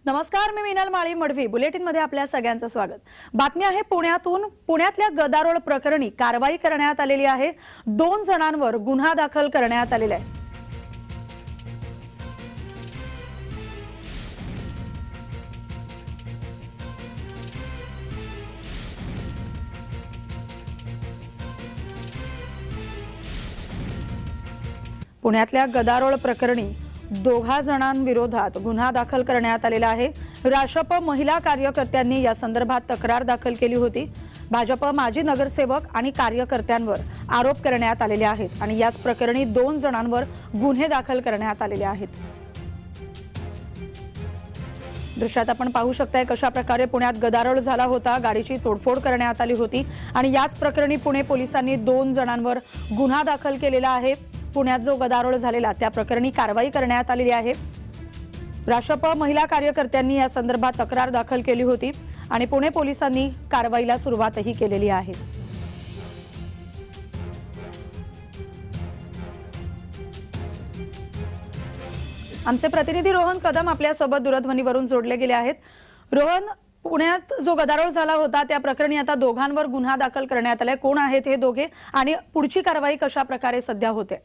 नमस्कार, मी मीनल माळी मडवी बुलेटिन मध्ये आपल्या सगळ्यांचं स्वागत। बातमी आहे पुण्यातल्या गदारोळ प्रकरणी कारवाई करण्यात आलेली आहे। 2 जणांवर गुन्हा दाखल करण्यात आलेला आहे। पुण्यातल्या गदारोळ प्रकरणी 2 जणांविरोधात गुन्हा दाखल करण्यात आलेला आहे। राष्ट्रप महिला कार्यकर्त्यांनी या संदर्भात तक्रार दाखल केली होती। भाजप माजी नगरसेवक आणि कार्यकर्त्यांवर आरोप करण्यात आलेले आहेत आणि याच प्रकरणी 2 जणांवर गुन्हे दाखल करण्यात आलेले आहेत। दृश्यात आपण पाहू शकताय कशा प्रकारे पुण्यात गदारोळ झाला होता, गाडीची तोडफोड करण्यात आली होती आणि याच प्रकरणी पुणे पोलिसांनी 2 जणांवर गुन्हा दाखल केलेला आहे। पुण्यात जो गदारोळ झालेला त्या प्रकरणी कारवाई करण्यात आलेली आहे। राष्ट्रप महिला कार्यकर्त्यांनी या संदर्भात तक्रार दाखल केली होती आणि पुणे पोलिसांनी कारवाईला सुरुवातही केलेली आहे। आमचे प्रतिनिधी रोहन कदम आपल्या सोबत दूरध्वनीवरून जोडले गेले आहेत। रोहन, पुण्यात जो गदारोळ झाला होता त्या प्रकरणी आता 2 गुन्हा दाखल करण्यात आलाय। कोण आहेत हे दोघे आणि पुढची कारवाई कशा प्रकारे सध्या होते?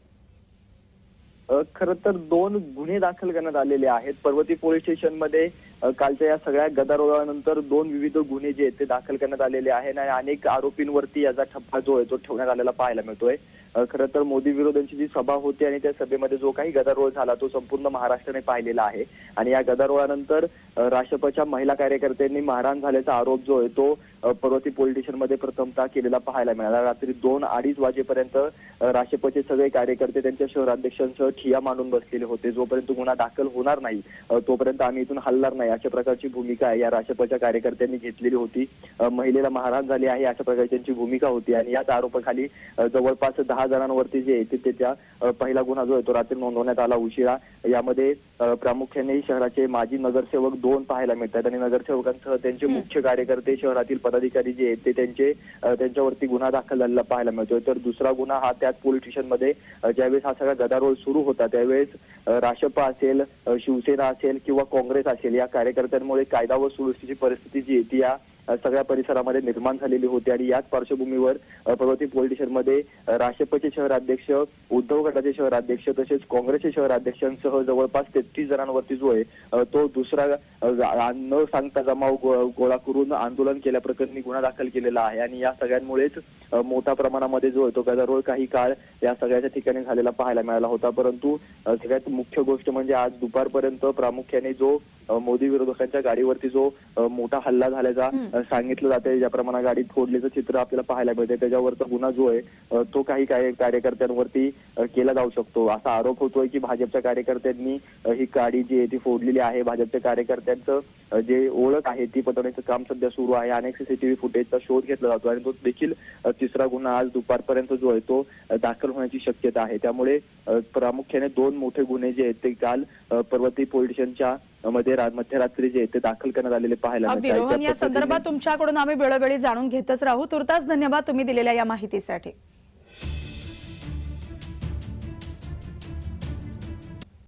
खरं तर 2 गुन्हे दाखल करण्यात आलेले आहेत। पर्वती पोलीस स्टेशन मध्ये कालच्या या सगळ्या गदारोळानंतर 2 विविध गुन्हे जे आहेत ते दाखल करण्यात आलेले आहेत आणि अनेक आरोपींवरती याचा ठप्पा जो आहे तो ठेवण्यात आलेला पाहायला मिळतोय। खरं तर मोदी विरोधांची जी सभा होती आणि त्या सभेमध्ये जो काही गदारोळ झाला तो संपूर्ण महाराष्ट्राने पाहिलेला आहे आणि या गदारोळानंतर राष्ट्रपच्या महिला कार्यकर्त्यांनी मारहाण झाल्याचा आरोप जो आहे तो पर्वती पोलीस स्टेशन मध्ये प्रथमतः केलेला पाहायला मिळाला। रात्री 2-2:30 वाजेपर्यंत राष्ट्रपचे सगळे कार्यकर्ते त्यांच्या शहराध्यक्षांसह ठिय्या मांडून बसलेले होते। जोपर्यंत गुन्हा दाखल होणार नाही तोपर्यंत आम्ही इथून हलणार नाही अशा प्रकारची भूमिका या राष्ट्रपच्या कार्यकर्त्यांनी घेतलेली होती। महिलेला मारहाण झाली आहे अशा प्रकारची त्यांची भूमिका होती आणि याच आरोपाखाली जवळपास 10 जणांवरती जे त्याच्या पहिला गुन्हा जो आहे तो रात्री नोंदवण्यात आला उशिरा। यामध्ये प्रामुख्याने शहराचे माजी नगरसेवक 2 पाहायला मिळतात आणि नगरसेवकांसह त्यांचे मुख्य कार्यकर्ते शहरातील पदाधिकारी जे आहेत ते त्यांच्यावरती गुन्हा दाखल झालेला पाहायला मिळतोय। तर दुसरा गुन्हा हा त्याच पोलीस स्टेशनमध्ये ज्यावेळेस हा सगळा गदारोळ सुरू होता त्यावेळेस राष्ट्रप असेल, शिवसेना असेल किंवा काँग्रेस असेल या कार्यकर्त्यांमुळे कायदा व सुव्यवस्थेची परिस्थिती जी आहे ती या सगळ्या परिसरामध्ये निर्माण झालेली होती आणि याच पार्श्वभूमीवर पर्वती पोलीस स्टेशनमध्ये राष्ट्रपचे शहराध्यक्ष, उद्धव गटाचे शहराध्यक्ष तसेच काँग्रेसचे शहराध्यक्षांसह जवळपास 33 जणांवरती जो आहे तो दुसरा न सांगता जमाव गोळा करून आंदोलन केल्याप्रकरणी गुन्हा दाखल केलेला आहे आणि या सगळ्यांमुळेच मोठ्या प्रमाणामध्ये जो आहे तो गदारोळ काही काळ या सगळ्याच्या ठिकाणी झालेला पाहायला मिळाला होता। परंतु सगळ्यात मुख्य गोष्ट म्हणजे आज दुपारपर्यंत प्रामुख्याने जो मोदी विरोधकांच्या गाडीवरती जो मोठा हल्ला झाल्याचा सांगितलं जाते, ज्याप्रमाणे गाडी फोडल्याचं चित्र आपल्याला पाहायला मिळते, त्याच्यावरचा गुन्हा जो आहे तो काही कार्यकर्त्यांवरती केला जाऊ शकतो असा आरोप होतोय की भाजपच्या कार्यकर्त्यांनी ही गाडी जी आहे ती फोडलेली आहे। भाजपच्या कार्यकर्त्यांचं जे ओळख आहे ती पटवण्याचं काम सध्या सुरू आहे। अनेक सीसीटीव्ही फुटेजचा शोध घेतला जातो आणि तो देखील तिसरा गुन्हा आज दुपारपर्यंत जो आहे तो दाखल होण्याची शक्यता आहे। त्यामुळे प्रामुख्याने 2 मोठे गुन्हे जे आहेत ते काल पर्वती पोलीस स्टेशनच्या मध्ये मध्यरात्री जे ते दाखल करण्यात आलेले पाहायला मिळतात। या संदर्भात तुमच्याकडून आम्ही वेळोवेळी जाणून घेतच राहू। तुर्तास धन्यवाद तुम्ही दिलेल्या या माहितीसाठी।